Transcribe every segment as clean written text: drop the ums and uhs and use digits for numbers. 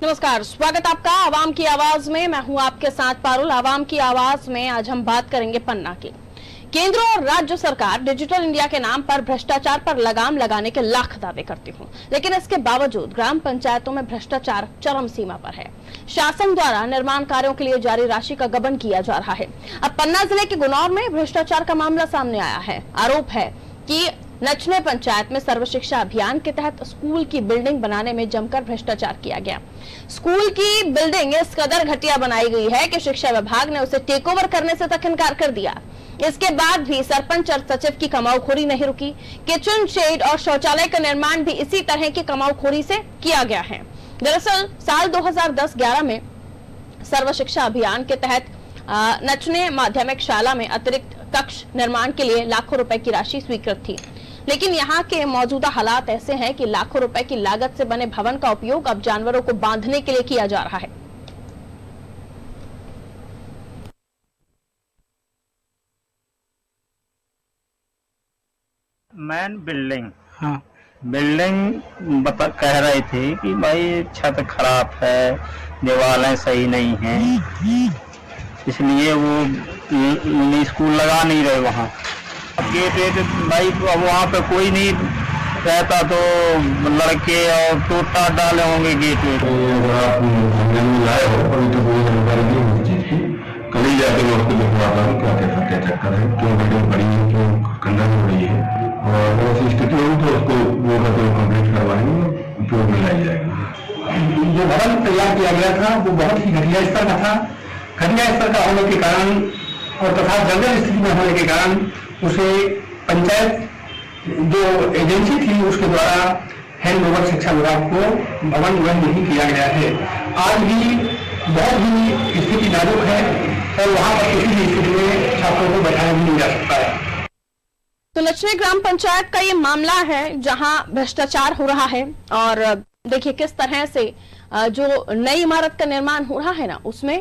नमस्कार, स्वागत आपका आवाम की आवाज में। मैं हूं आपके साथ पारुल। आवाम की आवाज में आज हम बात करेंगे पन्ना की। केंद्र और राज्य सरकार डिजिटल इंडिया के नाम पर भ्रष्टाचार पर लगाम लगाने के लाख दावे करती हूं, लेकिन इसके बावजूद ग्राम पंचायतों में भ्रष्टाचार चरम सीमा पर है। शासन द्वारा निर्माण कार्यों के लिए जारी राशि का गबन किया जा रहा है। अब पन्ना जिले के गुनौर में भ्रष्टाचार का मामला सामने आया है। आरोप है कि नचने पंचायत में सर्व शिक्षा अभियान के तहत स्कूल की बिल्डिंग बनाने में जमकर भ्रष्टाचार किया गया। स्कूल की बिल्डिंग इस कदर घटिया बनाई गई है कि शिक्षा विभाग ने उसे टेक ओवर करने से तक इनकार कर दिया। इसके बाद भी सरपंच और सचिव की कमाऊखोरी नहीं रुकी। किचन शेड और शौचालय का निर्माण भी इसी तरह की कमाऊखोरी से किया गया है। दरअसल साल 2010-11 में सर्व शिक्षा अभियान के तहत नचने माध्यमिक शाला में अतिरिक्त कक्ष निर्माण के लिए लाखों रुपए की राशि स्वीकृत थी, लेकिन यहाँ के मौजूदा हालात ऐसे हैं कि लाखों रुपए की लागत से बने भवन का उपयोग अब जानवरों को बांधने के लिए किया जा रहा है। मैन बिल्डिंग कह रही थी कि भाई छत खराब है, दीवारें सही नहीं हैं, इसलिए वो स्कूल लगा नहीं रहे वहाँ। गेट भाई अब वहाँ पे कोई नहीं रहता तो लड़के और टोटा डाले होंगे गेट में। कल ही जाके मैं उसको देखवा रहा हूँ क्या क्या चक्कर है, क्यों बिल्डिंग बड़ी है, क्यों कंधन हो रही है, और ऐसी स्थिति होगी तो उसको वो कंप्लीट करवाएंगे, उपयोग में लाई जाएगी। जो भवन तैयार किया गया था वो बहुत ही घटिया स्तर का था। घटिया स्तर का होने के कारण और तथा जंगल स्थिति में होने के कारण उसे पंचायत जो एजेंसी थी उसके द्वारा हैंड ओवर शिक्षा विभाग को भवन वहन नहीं किया गया है। आज भी बहुत ही स्थिति नाजुक है और वहां पर किसी भी स्थिति में छात्रों को बैठाया भी नहीं जा सकता है। तो नचने ग्राम पंचायत का ये मामला है जहां भ्रष्टाचार हो रहा है। और देखिए किस तरह से जो नई इमारत का निर्माण हो रहा है ना, उसमें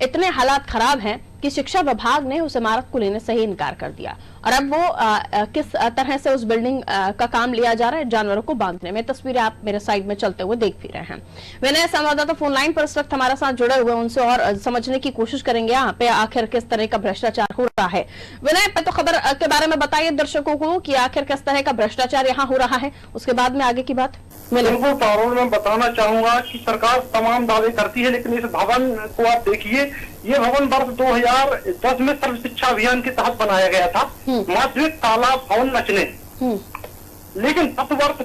इतने हालात खराब हैं कि शिक्षा विभाग ने उस इमारत को लेने से ही इनकार कर दिया। और अब वो किस तरह से उस बिल्डिंग का काम लिया जा रहा है जानवरों को बांधने में। तस्वीरें आप मेरे साइड में चलते हुए देख भी रहे हैं। विनय संवाददाता फोन लाइन पर इस वक्त हमारे साथ जुड़े हुए, उनसे और समझने की कोशिश करेंगे यहाँ पे आखिर किस तरह का भ्रष्टाचार हो रहा है। विनय, तो खबर के बारे में बताइए दर्शकों को कि आखिर किस तरह का भ्रष्टाचार यहाँ हो रहा है, उसके बाद में आगे की बात। बिल्कुल पारुल, मैं बताना चाहूंगा कि सरकार तमाम दावे करती है, लेकिन इस भवन को आप देखिए। ये भवन वर्ष 2010 में सर्व शिक्षा अभियान के तहत बनाया गया था, माध्यमिक तालाब भवन नचने। लेकिन 10 वर्ष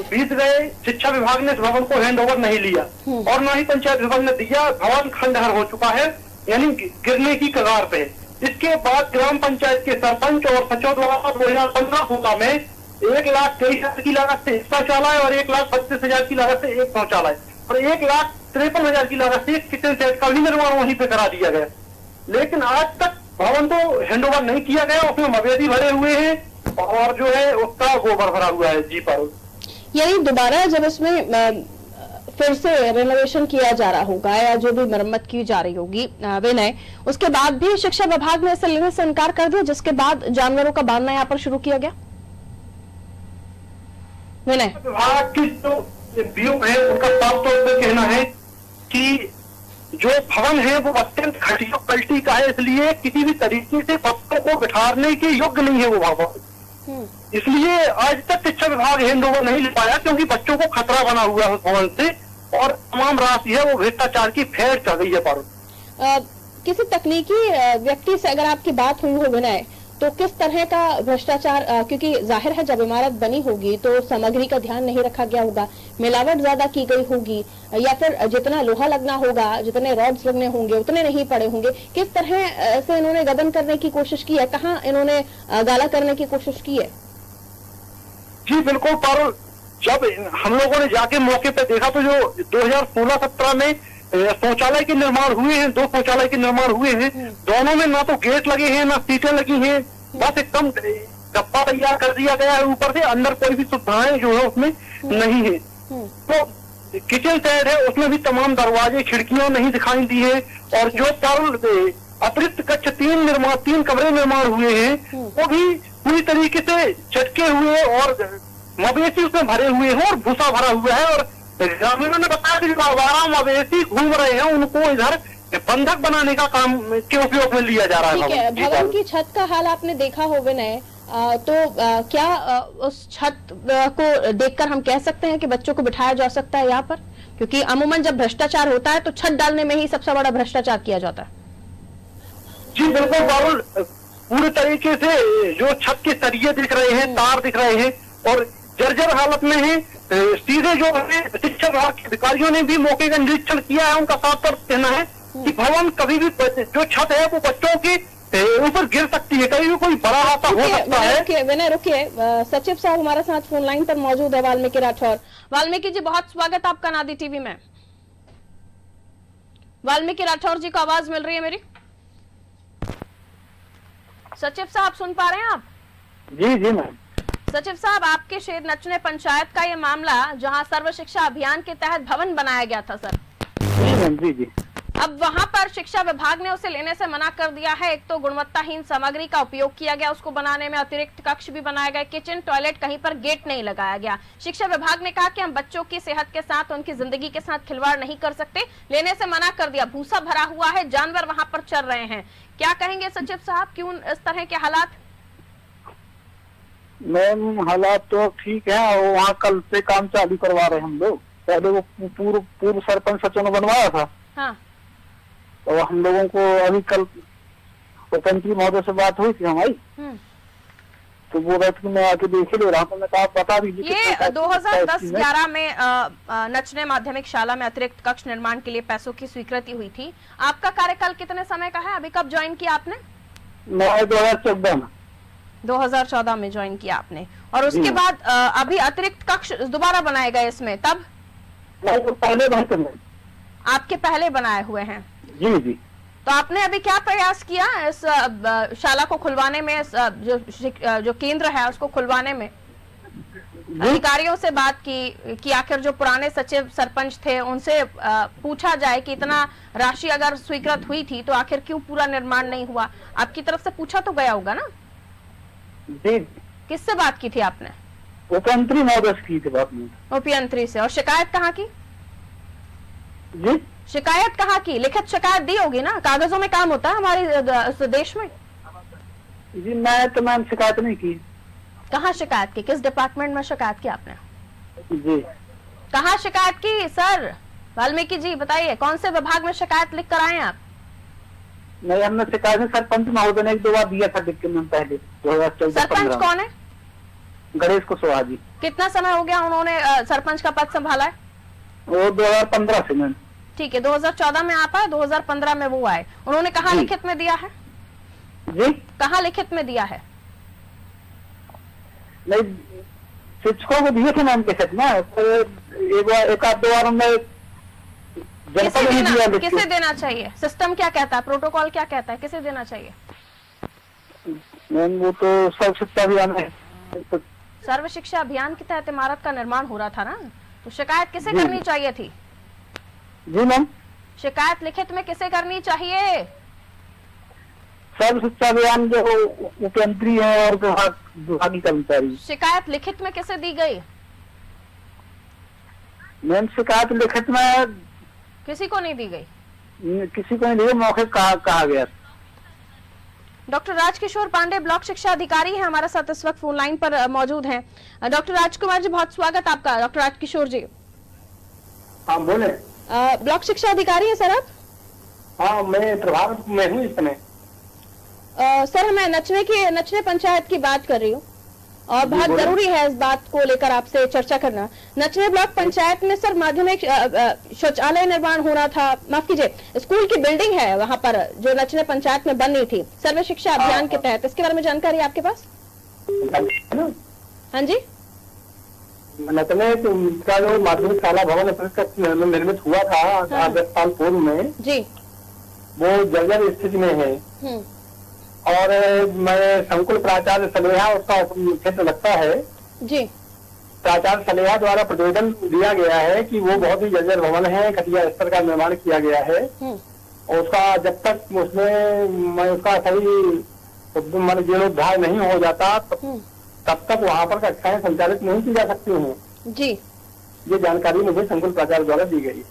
बीत गए, शिक्षा विभाग ने इस भवन को हैंड ओवर नहीं लिया और न ही पंचायत विभाग ने दिया। भवन खंडहर हो चुका है, यानी गिरने की कगार पे। इसके बाद ग्राम पंचायत के सरपंच और सचिव द्वारा 2015-16 में 1,23,000 की लागत से शौचालय और 1,32,000 की लागत से एक शौचालय और 1,53,000 की लागत से एक किचन सेट का भी निर्माण वहीं पे करा दिया गया। लेकिन आज तक भवन तो हैंडओवर नहीं किया गया, उसमें मवेशी भरे हुए हैं और जो है उसका गोबर भरा हुआ है। जी पारुल, यानी दोबारा जब इसमें फिर से रेनोवेशन किया जा रहा होगा या जो भी मरम्मत की जा रही होगी विनय, उसके बाद भी शिक्षा विभाग ने इसे लेने से इनकार कर दिया, जिसके बाद जानवरों का बांधना यहाँ पर शुरू किया गया। विनय, विभाग की जो व्यू है उनका साफ तौर पर कहना है कि जो भवन है वो अत्यंत घटिया क्वालिटी का है, इसलिए किसी भी तरीके से बच्चों को बिठाने के योग्य नहीं है वो भवन। इसलिए आज तक शिक्षा विभाग हैंड ओवर नहीं ले पाया, क्योंकि बच्चों को खतरा बना हुआ है उस भवन से और तमाम राशि है वो भ्रष्टाचार की फेर चल रही है। पारुल, किसी तकनीकी व्यक्ति से अगर आपकी बात हुई हो विनय, तो किस तरह का भ्रष्टाचार, क्योंकि जाहिर है जब इमारत बनी होगी तो सामग्री का ध्यान नहीं रखा गया होगा, मिलावट ज्यादा की गई होगी, या फिर जितना लोहा लगना होगा, जितने रॉड्स लगने होंगे उतने नहीं पड़े होंगे। किस तरह से इन्होंने गबन करने की कोशिश की है, कहाँ इन्होंने गाला करने की कोशिश की है? जी बिल्कुल पारुल, जब हम लोगों ने जाके मौके पे देखा तो जो 2016-17 में शौचालय के निर्माण हुए हैं, 2 शौचालय के निर्माण हुए हैं, दोनों में ना तो गेट लगे हैं ना सीटें लगी हैं, बस एकदम डब्बा तैयार कर दिया गया है ऊपर से, अंदर कोई भी सुविधाएं जो है उसमें नहीं है। तो किचन सेट है उसमें भी तमाम दरवाजे खिड़कियां नहीं दिखाई दी है और जो अतिरिक्त कक्ष 3 कमरे निर्माण हुए हैं वो भी पूरी तरीके से चटके हुए और मवेशी उसमें भरे हुए हैं और भूसा भरा हुआ है और ग्रामीणों ने बताया कि जो आवारा मवेशी घूम रहे हैं उनको इधर बंधक बनाने का काम के उपयोग में लिया जा रहा है। ठीक है, भवन की छत का हाल आपने देखा हो विनय, क्या उस छत को देखकर हम कह सकते हैं कि बच्चों को बिठाया जा सकता है यहाँ पर? क्योंकि अमूमन जब भ्रष्टाचार होता है तो छत डालने में ही सबसे बड़ा भ्रष्टाचार किया जाता है। जी बिल्कुल बाबुल, पूरे तरीके से जो छत के सरिये दिख रहे हैं, तार दिख रहे हैं और जर्जर हालत में है। सीधे जो है शिक्षा विभाग के अधिकारियों ने भी मौके का निरीक्षण किया है। उनका साफ तौर कहना है कि भवन कभी भी जो छत है वो बच्चों की ऊपर गिर सकती है, कभी भी कोई बड़ा हादसा हो सकता है। विनय रुकिए, सचिव साहब हमारे साथ फोन लाइन पर मौजूद है, वाल्मीकि राठौर। वाल्मीकि जी बहुत स्वागत आपका नादी टीवी में। वाल्मीकि राठौर जी को आवाज मिल रही है मेरी? सचिव साहब सुन पा रहे हैं आप? जी जी मैम। सचिव साहब, आपके क्षेत्र नचने पंचायत का ये मामला जहां सर्व शिक्षा अभियान के तहत भवन बनाया गया था सर। जी मैम। जी जी। अब वहां पर शिक्षा विभाग ने उसे लेने से मना कर दिया है। एक तो गुणवत्ताहीन सामग्री का उपयोग किया गया उसको बनाने में, अतिरिक्त कक्ष भी बनाया गया, किचन टॉयलेट कहीं पर गेट नहीं लगाया गया। शिक्षा विभाग ने कहा कि हम बच्चों की सेहत के साथ, उनकी जिंदगी के साथ खिलवाड़ नहीं कर सकते, लेने से मना कर दिया। भूसा भरा हुआ है, जानवर वहां पर चल रहे हैं। क्या कहेंगे सचिव साहब, क्यों इस तरह के हालात? मैम हालात तो ठीक है और वहाँ कल से काम चालू करवा रहे हैं हम लोग। पहले वो पूर्व सरपंच सचिव ने बनवाया था। हाँ। तो हम लोगों को अभी कल उपमंत्री महोदय से बात हुई थी हमारी, तो वो बात मैं आके देख ले रहा हूँ। मैं कहा बता दीजिए। ये 2010-11 में नचने माध्यमिक शाला में अतिरिक्त कक्ष निर्माण के लिए पैसों की स्वीकृति हुई थी। आपका कार्यकाल कितने समय का है? अभी कब ज्वाइन किया आपने? मैं 2014 में। 2014 में ज्वाइन किया आपने, और उसके बाद अभी अतिरिक्त कक्ष दोबारा बनाए गए इसमें, तब? तो पहले आपके पहले बनाए हुए हैं? जी जी। तो आपने अभी क्या प्रयास किया इस शाला को खुलवाने में, जो केंद्र है उसको खुलवाने में? अधिकारियों से बात की कि आखिर जो पुराने सचिव सरपंच थे उनसे पूछा जाए कि इतना राशि अगर स्वीकृत हुई थी तो आखिर क्यों पूरा निर्माण नहीं हुआ? आपकी तरफ से पूछा तो गया होगा ना? जी। किससे बात की थी आपने? उपमंत्री महोदय से की थी बात में। उपमंत्री से। और शिकायत कहाँ की? जी शिकायत कहाँ की? लिखित शिकायत दी होगी ना, कागजों में काम होता है हमारे देश में। जी मैं तो मैम शिकायत नहीं की। कहाँ शिकायत की? किस डिपार्टमेंट में शिकायत की आपने? जी। कहाँ शिकायत की सर? वाल्मीकि जी बताइए, कौन से विभाग में शिकायत लिख कर आए आप? नहीं, हमने शिकायत सरपंच महोदय ने 1-2 बार दिया था लिख के मैम पहले 2014। सरपंच कौन है? गणेश कुशवाहा जी। कितना समय हो गया उन्होंने सरपंच का पद संभाला है? वो 2015 से मैम। ठीक है, 2014 में आप आए, 2015 में वो आए। उन्होंने कहाँ लिखित में दिया है? जी कहाँ लिखित में दिया है? नहीं, शिक्षकों को दिए थे मैम लिखित में, तो एक आध 2 बार हमने किसे देना चाहिए? सिस्टम क्या कहता है, प्रोटोकॉल क्या कहता है, किसे देना चाहिए? मैम वो तो सर्व शिक्षा अभियान है। सर्व शिक्षा अभियान के तहत इमारत का निर्माण हो रहा था ना, तो शिकायत किसे करनी चाहिए थी? जी मैम। शिकायत लिखित में किसे करनी चाहिए? सर्व शिक्षा अभियान जो उपमंत्री है और विभागीय कर्मचारी। शिकायत लिखित में किसे दी गई? मैम शिकायत लिखित में किसी को नहीं दी गई। किसी को नहीं दी, मौके कहा गया। डॉक्टर राजकिशोर पांडे ब्लॉक शिक्षा अधिकारी हैं, हमारे साथ इस वक्त फोन लाइन पर मौजूद हैं। डॉक्टर राजकुमार जी बहुत स्वागत आपका। डॉक्टर राजकिशोर जी। हाँ बोले। ब्लॉक शिक्षा अधिकारी हैं सर आप? हाँ मैं प्रभाव में हूँ इस समय। सर मैं नचने पंचायत की बात कर रही हूँ और बहुत जरूरी है इस बात को लेकर आपसे चर्चा करना। नचने ब्लॉक पंचायत में सर माध्यमिक शौचालय निर्माण हो रहा था, माफ कीजिए स्कूल की बिल्डिंग है वहाँ पर जो नचने पंचायत में बन रही थी सर्व शिक्षा अभियान के तहत, इसके बारे में जानकारी है आपके पास? हाँ जी। नचने का जो माध्यमिक शाला भवन निर्मित हुआ था 10 साल पूर्व में जी, वो जर्जर स्थिति में है और मैं संकुल प्राचार्य सलेहा उसका क्षेत्र लगता है जी। प्राचार्य सलेहा द्वारा प्रतिवेदन दिया गया है कि वो बहुत ही जर्जर भवन है, घटिया स्तर का निर्माण किया गया है और उसका जब तक उसमें उसका सही जीर्णोद्धार नहीं हो जाता तब तक वहाँ पर कक्षाएं संचालित नहीं की जा सकती हैं जी। ये जानकारी मुझे संकुल प्राचार्य द्वारा दी गई।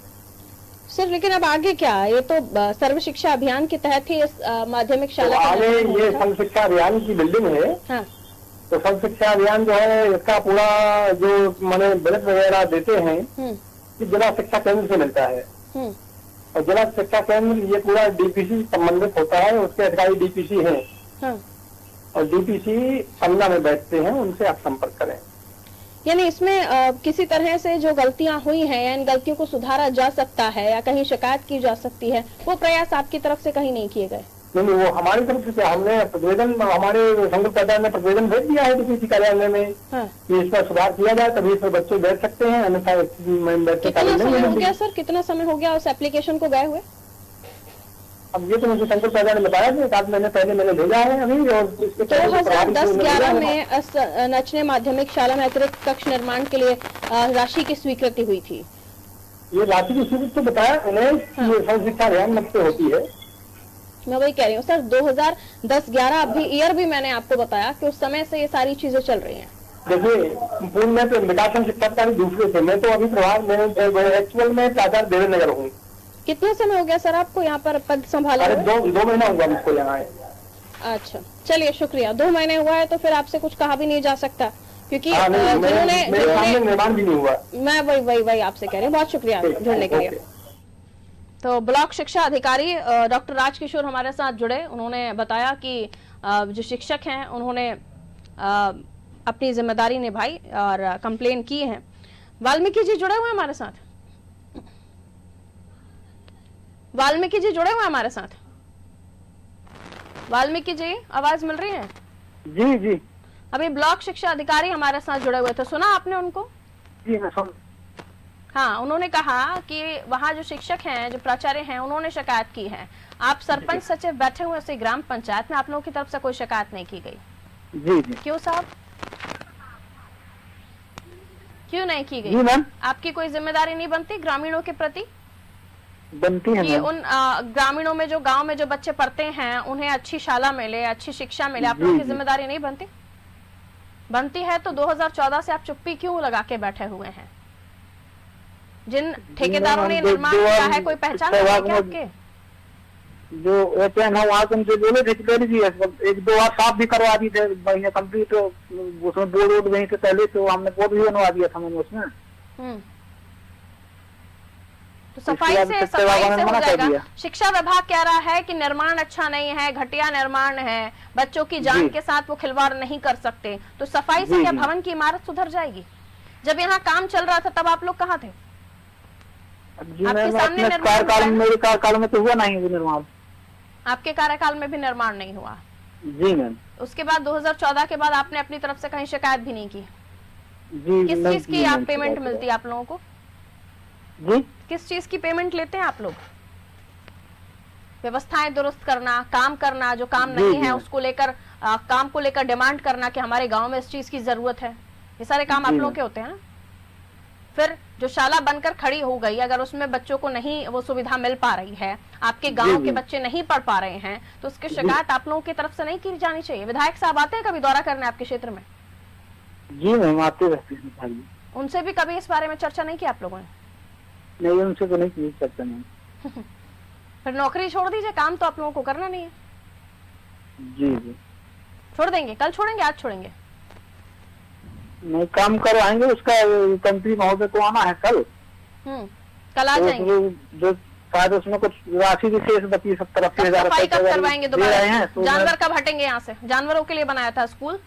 सर लेकिन अब आगे क्या, ये तो सर्व शिक्षा अभियान के तहत ही इस माध्यमिक शाला तो का आगे निर्माण ये हुआ था। सर्व शिक्षा अभियान की बिल्डिंग है। हाँ। तो सर्व शिक्षा अभियान जो है इसका पूरा जो माने बजट वगैरह देते हैं कि जिला शिक्षा केंद्र से मिलता है। और जिला शिक्षा केंद्र ये पूरा डीपीसी संबंधित होता है, उसके अधिकारी डीपीसी हैं। हाँ। और डीपीसी पन्ना में बैठते हैं, उनसे आप संपर्क करें। यानी इसमें किसी तरह से जो गलतियां हुई हैं या इन गलतियों को सुधारा जा सकता है या कहीं शिकायत की जा सकती है, वो प्रयास आपकी तरफ से कहीं नहीं किए गए? नहीं, वो हमारी तरफ से हमने प्रतिवेदन, हमारे संकुल प्राचार्य ने प्रतिवेदन भेज दिया है डीपीसी कार्यालय में। हाँ। कि इसमें सुधार किया जाए, तभी इसमें बच्चे बैठ सकते हैं, अन्यथा कितना समय हो गया सर, कितना समय हो गया उस एप्लीकेशन को गए हुए? अब ये तो मुझे संकुल प्राचार्य ने बताया कि 1 महीने पहले मैंने भेजा है अभी। और 2010-11 में नचने माध्यमिक शाला में अतिरिक्त कक्ष निर्माण के लिए राशि की स्वीकृति हुई थी। ये राशि की स्वीकृति तो बताया मैंने कि ये सर्व शिक्षा अभियान मत से होती है। मैं वही कह रही हूँ सर, 2010-11 अभी ईयर भी मैंने आपको बताया कि उस समय से ये सारी चीजें चल रही हैं। देखिए पूर्व में तो विकासन शिक्षा अधिकारी दूसरे थे, मैं तो अभी प्रभाव में एक्चुअल में प्राचार्य देवेंद्र नगर हूँ। कितना समय हो गया सर आपको यहाँ पर पद संभाला? अरे 2 महीना हुआ मुझको यहाँ है। अच्छा चलिए शुक्रिया। 2 महीने हुआ है तो फिर आपसे कुछ कहा भी नहीं जा सकता, क्योंकि जिन्होंने निर्माण भी नहीं हुआ। मैं वही आपसे कह रही हूँ। बहुत शुक्रिया जुड़ने के लिए। तो ब्लॉक शिक्षा अधिकारी डॉक्टर राजकिशोर हमारे साथ जुड़े। उन्होंने बताया कि जो शिक्षक हैं उन्होंने अपनी जिम्मेदारी निभाई और कंप्लेन की है। वाल्मीकि जी जुड़े हुए हमारे साथ, वाल्मीकि जी जुड़े हुए हमारे साथ। वाल्मीकि जी आवाज मिल रही है? जी जी। अभी ब्लॉक शिक्षा अधिकारी हमारे साथ जुड़े हुए थे, सुना आपने उनको? जी मैं सुन। हाँ, उन्होंने कहा कि वहाँ जो शिक्षक हैं, जो प्राचार्य हैं, उन्होंने शिकायत की है। आप सरपंच सचिव बैठे हुए से ग्राम पंचायत में, आप लोगों की तरफ से कोई शिकायत नहीं की गई? जी जी। क्यों साहब, क्यों नहीं की गई? जी मैम। आपकी कोई जिम्मेदारी नहीं बनती ग्रामीणों के प्रति? बनती है कि उन ग्रामीणों में जो गांव में जो बच्चे पढ़ते हैं उन्हें अच्छी शाला मिले, अच्छी शिक्षा मिले, आप लोगों की जिम्मेदारी नहीं बनती? बनती है तो 2014 से आप चुप्पी क्यों लगा के बैठे हुए हैं? जिन ठेकेदारों ने निर्माण किया है, कोई पहचान है क्या आपके? जो एचएन है वहाँ से बोले थे कि 1-2 बार साफ भी करवा दी थे, बढ़िया कंप्लीट उसमें बोर्ड वोर्ड वहीं से पहले तो हमने बोर्ड भी बनवा दिया था मैंने उसमें। तो सफाई से हो जाएगा। शिक्षा विभाग कह रहा है कि निर्माण अच्छा नहीं है, घटिया निर्माण है, बच्चों की जान के साथ वो खिलवाड़ नहीं कर सकते। तो सफाई से क्या भवन की इमारत सुधर जाएगी? जब यहाँ काम चल रहा था तब आप लोग कहाँ थे? आपके सामने मेरे कार्यकाल में तो हुआ नहीं वो निर्माण। आपके कार्यकाल में भी निर्माण नहीं हुआ? जी मैम। उसके बाद 2014 के बाद आपने अपनी तरफ से कहीं शिकायत भी नहीं की? जी। किस चीज की आप पेमेंट मिलती है आप लोगों को? जी किस चीज की पेमेंट लेते हैं आप लोग? व्यवस्थाएं दुरुस्त करना, काम करना, जो काम नहीं है उसको लेकर काम को लेकर डिमांड करना कि हमारे गांव में इस चीज की जरूरत है, ये सारे काम आप लोगों के होते हैं ना। फिर जो शाला बनकर खड़ी हो गई, अगर उसमें बच्चों को नहीं वो सुविधा मिल पा रही है, आपके गांव के बच्चे नहीं पढ़ पा रहे हैं, तो उसकी शिकायत आप लोगों की तरफ से नहीं की जानी चाहिए? विधायक साहब आते हैं कभी दौरा करने आपके क्षेत्र में? जी मैम आते रहते हैं। उनसे भी कभी इस बारे में चर्चा नहीं की आप लोगों ने? नहीं, उनसे तो नहीं की चर्चा नहीं। फिर नौकरी छोड़ दीजिए, काम तो आप लोगों को करना नहीं है। जी जी। छोड़ देंगे? कल छोड़ेंगे, आज छोड़ेंगे? नहीं, काम करवाएंगे। उसका कंपनी महोदय को आना है कल। कल आ जाएंगे। जो शायद उसमें कुछ राशि विशेष बची 70-80 सफाई कब करवाएंगे दोबारा? तो जानवर कब हटेंगे यहाँ से? जानवरों के लिए बनाया था स्कूल।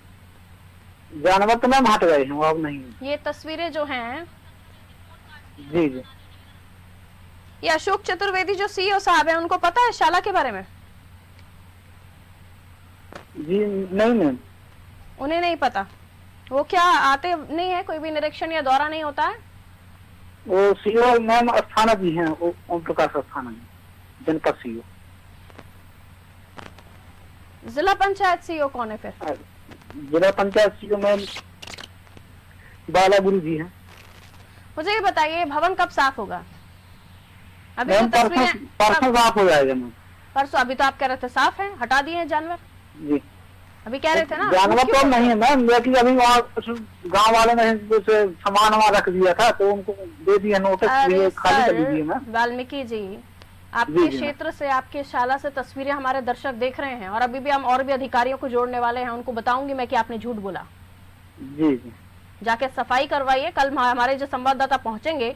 जानवर तो मैम हट गए हैं, अब नहीं। ये तस्वीरें जो हैं, जी जी, ये अशोक चतुर्वेदी जो सीईओ साहब हैं, उनको पता है शाला के बारे में? जी नहीं मैम, उन्हें नहीं पता। वो क्या आते नहीं है, कोई भी निरीक्षण या दौरा नहीं होता है? वो सीईओ मैम अस्थाना जी हैं, ओम प्रकाश अस्थाना जी, जनपद सीईओ। जिला पंचायत सीईओ कौन है फिर? जिला पंचायत सीईओ मैम बाला गुरु जी हैं। मुझे ये बताइए, भवन कब साफ होगा? अभी तो परसों साफ हो जाएगा मैम। परसों? अभी तो आप कह रहे थे साफ है, हटा दिए हैं जानवर। जी अभी कह रहे थे ना जानवर तो नहीं है मैम, लेकिन अभी वहाँ कुछ गांव वाले ने कुछ सामान वहाँ रख दिया था तो उनको दे दिया नोटिस, दिए खाली कर दीजिए मैम। वाल्मीकि जी, आपके क्षेत्र से, आपके शाला से तस्वीरें हमारे दर्शक देख रहे हैं और अभी भी हम और भी अधिकारियों को जोड़ने वाले हैं, उनको बताऊंगी मैं कि आपने झूठ बोला। जी जी, जाके सफाई करवाइए, कल हमारे जो संवाददाता पहुंचेंगे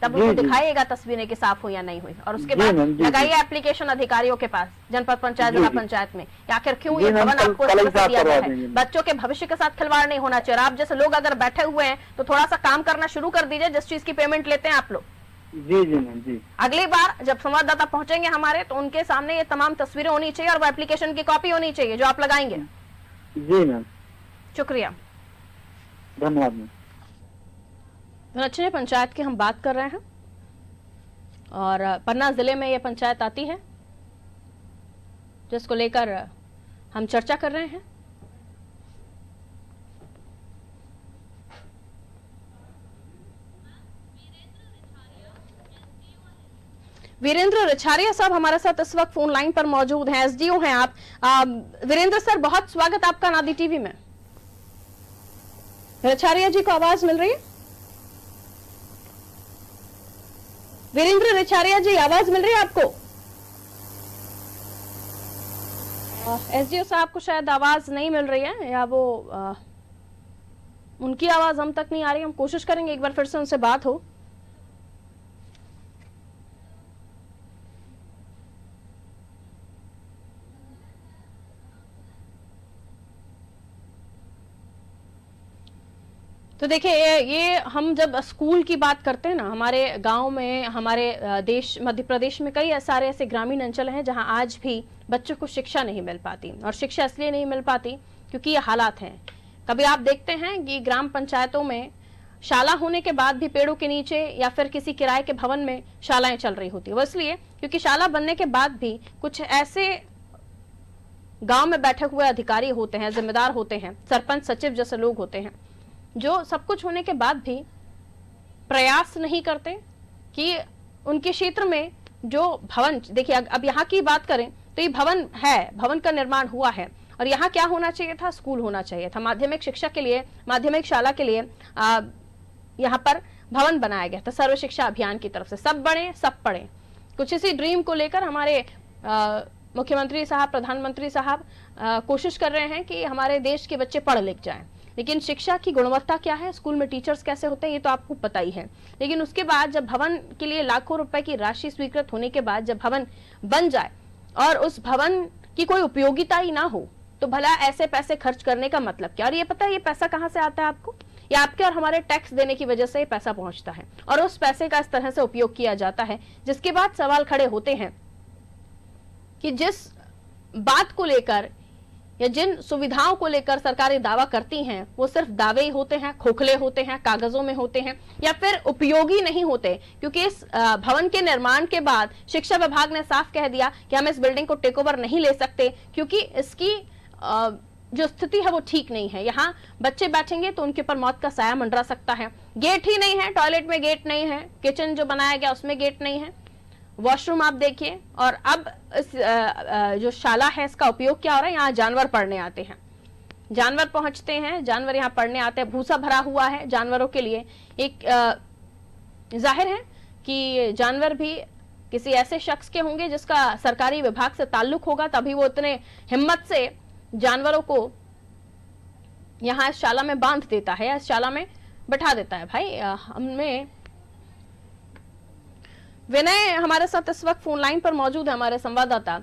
तब उनको दिखाइएगा तस्वीरें कि साफ हुई या नहीं हुई, और उसके बाद लगाइए एप्लीकेशन अधिकारियों के पास, जनपद पंचायत, जिला पंचायत में, आखिर क्यों ये भवन आपको दिया गया है। बच्चों के भविष्य के साथ खिलवाड़ नहीं होना चाहिए। आप जैसे लोग अगर बैठे हुए हैं तो थोड़ा सा काम करना शुरू कर दीजिए, जिस चीज की पेमेंट लेते हैं आप लोग। जी जी मैम जी। अगली बार जब संवाददाता पहुंचेंगे हमारे तो उनके सामने ये तमाम तस्वीरें होनी चाहिए और वो एप्लीकेशन की कॉपी होनी चाहिए जो आप लगाएंगे। जी मैम, शुक्रिया, धन्यवाद मैम। धनचरी पंचायत की हम बात कर रहे हैं और पन्ना जिले में यह पंचायत आती है जिसको लेकर हम चर्चा कर रहे हैं। वीरेंद्र रिछारिया साहब हमारे साथ इस वक्त फोन लाइन पर मौजूद हैं, एसडीओ हैं आप। वीरेंद्र सर, बहुत स्वागत आपका नादी टीवी में। रिछारिया जी को आवाज मिल रही है? वीरेंद्र रिछारिया जी, आवाज मिल रही है आपको? एसडीओ साहब को शायद आवाज नहीं मिल रही है या वो उनकी आवाज हम तक नहीं आ रही। हम कोशिश करेंगे एक बार फिर से उनसे बात हो। तो देखिए, ये हम जब स्कूल की बात करते हैं ना, हमारे गांव में, हमारे देश मध्य प्रदेश में कई सारे ऐसे ग्रामीण अंचल हैं जहां आज भी बच्चों को शिक्षा नहीं मिल पाती, और शिक्षा इसलिए नहीं मिल पाती क्योंकि ये हालात हैं। कभी आप देखते हैं कि ग्राम पंचायतों में शाला होने के बाद भी पेड़ों के नीचे या फिर किसी किराए के भवन में शालाएं चल रही होती है। वो इसलिए क्योंकि शाला बनने के बाद भी कुछ ऐसे गांव में बैठे हुए अधिकारी होते हैं, जिम्मेदार होते हैं, सरपंच, सचिव जैसे लोग होते हैं, जो सब कुछ होने के बाद भी प्रयास नहीं करते कि उनके क्षेत्र में जो भवन, देखिए अब यहाँ की बात करें तो ये भवन है, भवन का निर्माण हुआ है, और यहाँ क्या होना चाहिए था? स्कूल होना चाहिए था। माध्यमिक शिक्षा के लिए, माध्यमिक शाला के लिए यहाँ पर भवन बनाया गया था सर्व शिक्षा अभियान की तरफ से। सब बने, सब पढ़े। कुछ इसी ड्रीम को लेकर हमारे मुख्यमंत्री साहब, प्रधानमंत्री साहब कोशिश कर रहे हैं कि हमारे देश के बच्चे पढ़ लिख जाएं। लेकिन शिक्षा की गुणवत्ता क्या है, स्कूल में टीचर्स कैसे होते हैं, ये तो आपको पता ही है। लेकिन उसके बाद जब भवन के लिए लाखों रुपए की राशि स्वीकृत होने के बाद जब भवन बन जाए और उस भवन की कोई उपयोगिता ही ना हो, तो भला ऐसे पैसे खर्च करने का मतलब क्या? और ये पता है ये पैसा कहाँ से आता है आपको? ये आपके और हमारे टैक्स देने की वजह से ये पैसा पहुंचता है, और उस पैसे का इस तरह से उपयोग किया जाता है, जिसके बाद सवाल खड़े होते हैं कि जिस बात को लेकर या जिन सुविधाओं को लेकर सरकारें दावा करती हैं वो सिर्फ दावे ही होते हैं, खोखले होते हैं, कागजों में होते हैं, या फिर उपयोगी नहीं होते। क्योंकि इस भवन के निर्माण के बाद शिक्षा विभाग ने साफ कह दिया कि हम इस बिल्डिंग को टेक ओवर नहीं ले सकते क्योंकि इसकी जो स्थिति है वो ठीक नहीं है। यहाँ बच्चे बैठेंगे तो उनके ऊपर मौत का साया मंडरा सकता है। गेट ही नहीं है, टॉयलेट में गेट नहीं है, किचन जो बनाया गया उसमें गेट नहीं है, वॉशरूम आप देखिए। और अब इस जो शाला है इसका उपयोग क्या हो रहा है? यहाँ जानवर पढ़ने आते हैं, जानवर पहुंचते हैं, जानवर यहाँ पढ़ने आते हैं, भूसा भरा हुआ है जानवरों के लिए। एक जाहिर है कि जानवर भी किसी ऐसे शख्स के होंगे जिसका सरकारी विभाग से ताल्लुक होगा, तभी वो इतने हिम्मत से जानवरों को यहाँ इस शाला में बांध देता है, इस शाला में बैठा देता है। भाई हमें विनय हमारे साथ इस वक्त फोन लाइन पर मौजूद है, हमारे संवाददाता।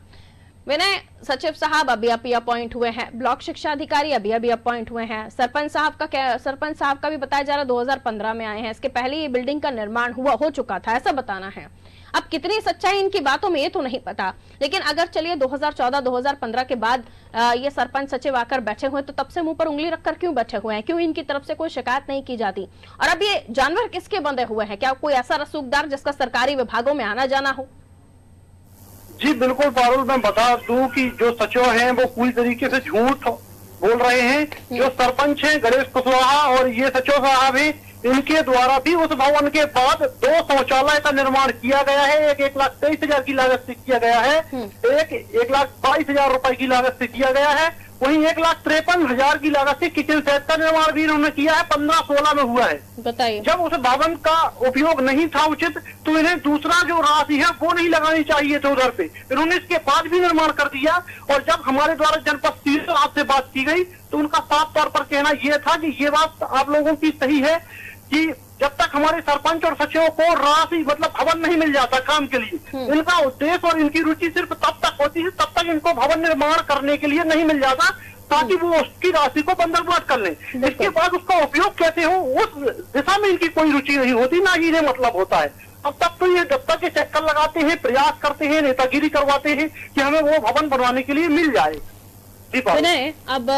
विनय, सचिव साहब अभी अपॉइंट हुए हैं, ब्लॉक शिक्षा अधिकारी अभी अपॉइंट हुए हैं, सरपंच साहब का भी बताया जा रहा है 2015 में आए हैं, इसके पहले ये बिल्डिंग का निर्माण हो चुका था, ऐसा बताना है। अब कितनी सच्चाई इनकी बातों में ये तो नहीं पता, लेकिन अगर चलिए 2014-2015 के बाद ये सरपंच सचिव आकर बैठे हुए, तो तब से मुंह पर उंगली रखकर क्यों बैठे हुए हैं? क्यों इनकी तरफ से कोई शिकायत नहीं की जाती? और अब ये जानवर किसके बंधे हुए हैं? क्या कोई ऐसा रसूखदार जिसका सरकारी विभागों में आना जाना हो? जी बिल्कुल पारुल, मैं बता दूं कि जो सचिव हैं वो पूरी तरीके से झूठ बोल रहे हैं। जो सरपंच हैं गणेश कुशवाहा और ये सचिव साहब हैं, इनके द्वारा भी उस भवन के बाद 2 शौचालय का निर्माण किया गया है। एक 1,23,000 की लागत से किया गया है, एक 1,22,000 रुपए की लागत से किया गया है, वहीं 1,53,000 की लागत से किचन सेट का निर्माण भी इन्होंने किया है, 15-16 में हुआ है। बताइए, जब उस भवन का उपयोग नहीं था उचित, तो इन्हें दूसरा जो राशि है वो नहीं लगानी चाहिए थे उधर पे, इन्होंने इसके बाद भी निर्माण कर दिया। और जब हमारे द्वारा जनपद सीधे आपसे बात की गई तो उनका साफ तौर पर कहना यह था कि ये बात आप लोगों की सही है कि जब तक हमारे सरपंच और सचिवों को राशि मतलब भवन नहीं मिल जाता काम के लिए, इनका उद्देश्य और इनकी रुचि सिर्फ तब तक होती है तब तक इनको भवन निर्माण करने के लिए नहीं मिल जाता, ताकि वो उसकी राशि को बंदरबाट कर लें। इसके बाद उसका उपयोग कैसे हो उस दिशा में इनकी कोई रुचि नहीं होती, ना ही इन्हें मतलब होता है। अब तक तो ये दफ्तर के चक्कर लगाते हैं, प्रयास करते हैं, नेतागिरी करवाते हैं कि हमें वो भवन बनवाने के लिए मिल जाए। विनय, अब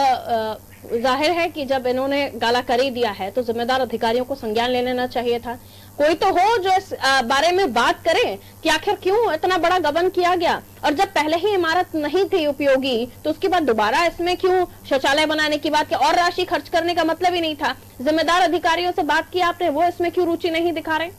जाहिर है कि जब इन्होंने गाला कर ही दिया है तो जिम्मेदार अधिकारियों को संज्ञान ले लेना चाहिए था। कोई तो हो जो इस बारे में बात करे कि आखिर क्यों इतना बड़ा गबन किया गया, और जब पहले ही इमारत नहीं थी उपयोगी तो उसके बाद दोबारा इसमें क्यों शौचालय बनाने की बात की, और राशि खर्च करने का मतलब ही नहीं था। जिम्मेदार अधिकारियों से बात की आपने, वो इसमें क्यों रुचि नहीं दिखा रहे?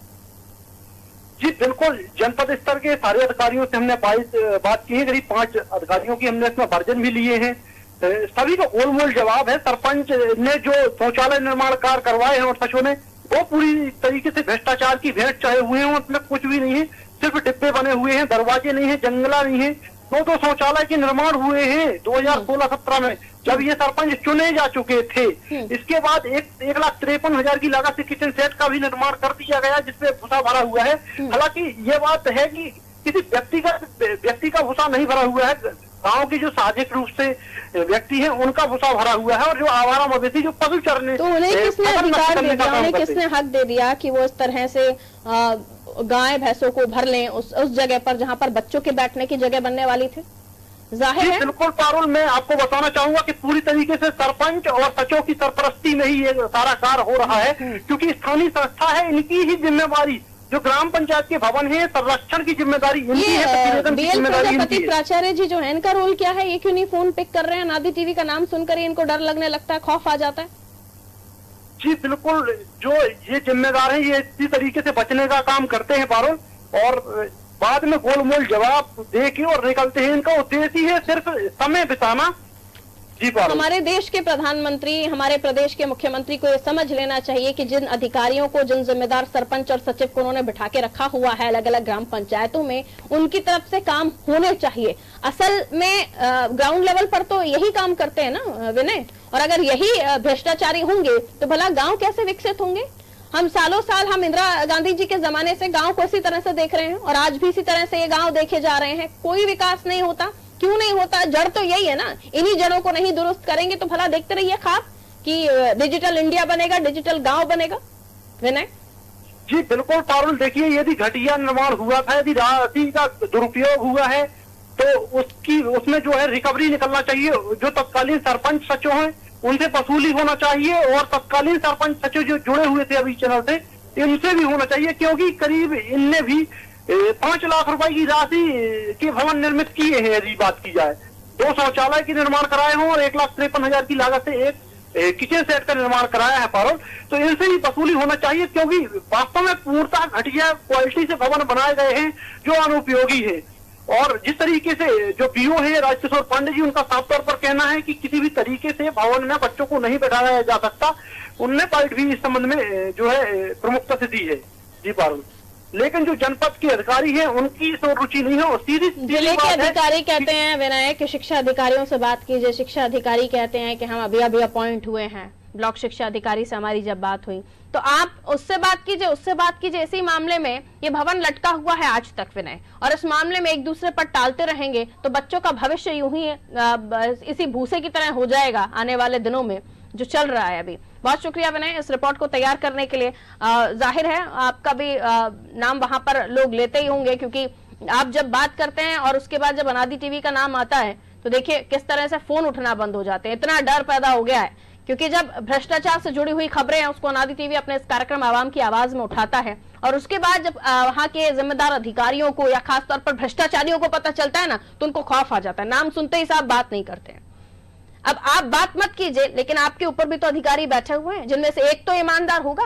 जी बिल्कुल, जनपद स्तर के सारे अधिकारियों से हमने बात की है, करीब 5 अधिकारियों की हमने इसमें वर्जन भी लिए हैं, सभी का गोलमोल जवाब है। सरपंच ने जो शौचालय निर्माण कार्य करवाए हैं और सचिवों ने, वो पूरी तरीके से भ्रष्टाचार की भेंट चाहे हुए हैं, उसमें कुछ भी नहीं है, सिर्फ डिब्बे बने हुए हैं, दरवाजे नहीं है, जंगला नहीं है। 2 शौचालय के निर्माण हुए हैं 2016-17 में, जब ये सरपंच चुने जा चुके थे। इसके बाद 1,53,000 की लागत से किचन सेट का भी निर्माण कर दिया गया, जिसपे भूसा भरा हुआ है। हालांकि ये बात है कि किसी व्यक्ति का भूसा नहीं भरा हुआ है, गांव की जो सामाजिक रूप से व्यक्ति हैं उनका भूसा भरा हुआ है, और जो आवारा मवेशी जो पशु चरने, तो उन्हें किसने अधिकार दे दिया, उन्हें किसने हक दे दिया कि वो इस तरह से गाय भैंसों को भर लें उस जगह पर जहां पर बच्चों के बैठने की जगह बनने वाली थी? जाहिर है बिल्कुल पारुल, मैं आपको बताना चाहूंगा कि पूरी तरीके से सरपंच और सचिव की सरपरस्ती में ही ये सारा कार्य हो रहा है, क्योंकि स्थानीय संस्था है, इनकी ही जिम्मेवारी, जो ग्राम पंचायत के भवन है संरक्षण की जिम्मेदारी इनकी है, प्रजापति प्राचार्य जी जो है इनका रोल क्या है? ये क्यों नहीं फोन पिक कर रहे हैं? नादी टीवी का नाम सुनकर ही इनको डर लगने लगता है, खौफ आ जाता है। जी बिल्कुल, जो ये जिम्मेदार है ये इसी तरीके से बचने का काम करते हैं पारुल, और बाद में गोलमोल जवाब दे के और निकलते हैं। इनका उद्देश्य ही है सिर्फ समय बिताना। जी पारुल, हमारे देश के प्रधानमंत्री, हमारे प्रदेश के मुख्यमंत्री को ये समझ लेना चाहिए कि जिन अधिकारियों को, जिन जिम्मेदार सरपंच और सचिव को उन्होंने बिठा के रखा हुआ है अलग अलग ग्राम पंचायतों में, उनकी तरफ से काम होने चाहिए। असल में ग्राउंड लेवल पर तो यही काम करते हैं ना विनय, और अगर यही भ्रष्टाचारी होंगे तो भला गाँव कैसे विकसित होंगे? हम सालों साल हम इंदिरा गांधी जी के जमाने से गांव को इसी तरह से देख रहे हैं, और आज भी इसी तरह से ये गांव देखे जा रहे हैं। कोई विकास नहीं होता। क्यों नहीं होता? जड़ तो यही है ना। इन्हीं जड़ों को नहीं दुरुस्त करेंगे तो भला देखते रहिए खाब कि डिजिटल इंडिया बनेगा, डिजिटल गांव बनेगा। विनय जी बिल्कुल पारुल, देखिए यदि घटिया निर्माण हुआ था, यदि राशि का दुरुपयोग हुआ है तो उसमें जो है रिकवरी निकलना चाहिए। जो तत्कालीन सरपंच सचिव हैं उनसे वसूली होना चाहिए, और तत्कालीन सरपंच सचिव जो जुड़े हुए थे अभी चैनल से, इनसे भी होना चाहिए, क्योंकि करीब इनने भी 5 लाख रुपए की राशि के भवन निर्मित किए हैं। यदि बात की जाए 2 शौचालय के निर्माण कराए हों और 1,53,000 की लागत से एक किचन सेट का निर्माण कराया है पारुल, तो इनसे भी वसूली होना चाहिए, क्योंकि वास्तव में पूर्णतः घटिया क्वालिटी से भवन बनाए गए हैं जो अनुपयोगी है। और जिस तरीके से जो बीओ है राजकिशोर पांडे जी, उनका साफ तौर पर कहना है कि किसी भी तरीके से भवन में बच्चों को नहीं बैठाया जा सकता। उनने पाइट भी इस संबंध में जो है प्रमुखता से दी है। जी पारुल, लेकिन जो जनपद के अधिकारी हैं उनकी इसमें रुचि नहीं है। सीधी जिले के अधिकारी कहते हैं विनय कि शिक्षा अधिकारियों से बात कीजिए। शिक्षा अधिकारी कहते हैं कि हम अभी अपॉइंट हुए हैं। ब्लॉक शिक्षा अधिकारी से हमारी जब बात हुई तो आप उससे बात कीजिए। इसी मामले में ये भवन लटका हुआ है आज तक विनय, और इस मामले में एक दूसरे पर टालते रहेंगे तो बच्चों का भविष्य यूं ही इसी भूसे की तरह हो जाएगा आने वाले दिनों में, जो चल रहा है अभी। बहुत शुक्रिया विनय इस रिपोर्ट को तैयार करने के लिए। जाहिर है आपका भी नाम वहां पर लोग लेते ही होंगे, क्योंकि आप जब बात करते हैं और उसके बाद जब अनादि टीवी का नाम आता है तो देखिए किस तरह से फोन उठना बंद हो जाते हैं। इतना डर पैदा हो गया है, क्योंकि जब भ्रष्टाचार से जुड़ी हुई खबरें हैं उसको अनादि टीवी अपने इस कार्यक्रम आवाम की आवाज में उठाता है, और उसके बाद जब वहां के जिम्मेदार अधिकारियों को या खासतौर पर भ्रष्टाचारियों को पता चलता है ना, तो उनको खौफ आ जाता है। नाम सुनते ही साहब बात नहीं करते हैं। अब आप बात मत कीजिए, लेकिन आपके ऊपर भी तो अधिकारी बैठे हुए हैं, जिनमें से एक तो ईमानदार होगा,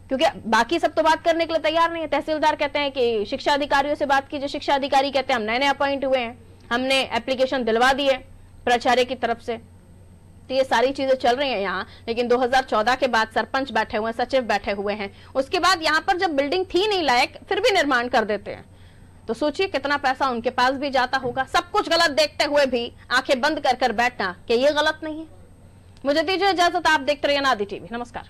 क्योंकि बाकी सब तो बात करने के लिए तैयार नहीं है। तहसीलदार कहते हैं कि शिक्षा अधिकारियों से बात कीजिए, शिक्षा अधिकारी कहते हैं हम नए अपॉइंट हुए हैं, हमने एप्लीकेशन दिलवा दी है, प्राचार्य की तरफ से। तो ये सारी चीजें चल रही हैं यहाँ, लेकिन 2014 के बाद सरपंच बैठे हुए हैं, सचिव बैठे हुए हैं, उसके बाद यहाँ पर जब बिल्डिंग थी नहीं लायक फिर भी निर्माण कर देते हैं। तो सोचिए कितना पैसा उनके पास भी जाता होगा। सब कुछ गलत देखते हुए भी आंखें बंद कर बैठना कि ये गलत नहीं है। मुझे दीजिए इजाजत, आप देखते रहिए नादी टीवी। नमस्कार।